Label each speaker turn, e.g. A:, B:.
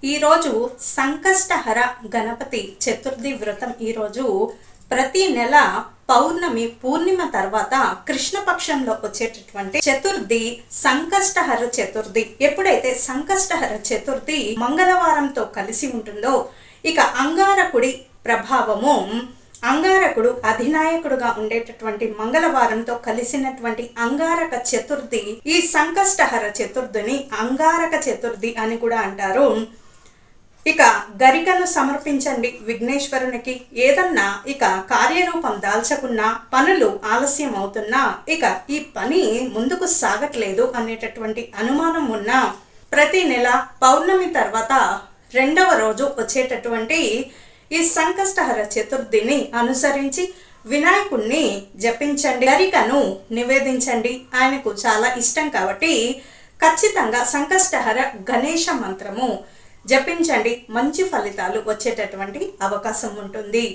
A: ఈరోజు సంకష్టహర గణపతి చతుర్థి వ్రతం. ఈరోజు ప్రతి నెల పౌర్ణమి పూర్ణిమ తర్వాత కృష్ణపక్షంలో వచ్చేటటువంటి చతుర్థి సంకష్టహర చతుర్థి. ఎప్పుడైతే సంకష్టహర చతుర్థి మంగళవారంతో కలిసి ఉంటుందో, ఇక అంగారకుడి ప్రభావము, అంగారకుడు అధినాయకుడుగా ఉండేటటువంటి మంగళవారంతో కలిసినటువంటి అంగారక చతుర్థి, ఈ సంకష్టహర చతుర్థిని అంగారక చతుర్థి అని కూడా అంటారు. ఇక గరికను సమర్పించండి విఘ్నేశ్వరునికి. ఏదన్నా ఇక కార్యరూపం దాల్చకున్నా, పనులు ఆలస్యం అవుతున్నా, ఇక ఈ పని ముందుకు సాగట్లేదు అనేటటువంటి అనుమానం ఉన్నా, ప్రతి నెల పౌర్ణమి తర్వాత రెండవ రోజు వచ్చేటటువంటి ఈ సంకష్టహర చతుర్థిని అనుసరించి వినాయకుణ్ణి జపించండి, గరికను నివేదించండి. ఆయనకు చాలా ఇష్టం కాబట్టి ఖచ్చితంగా సంకష్టహర గణేశ మంత్రము జపించండి. మంచి ఫలితాలు వచ్చేటటువంటి అవకాశం ఉంటుంది.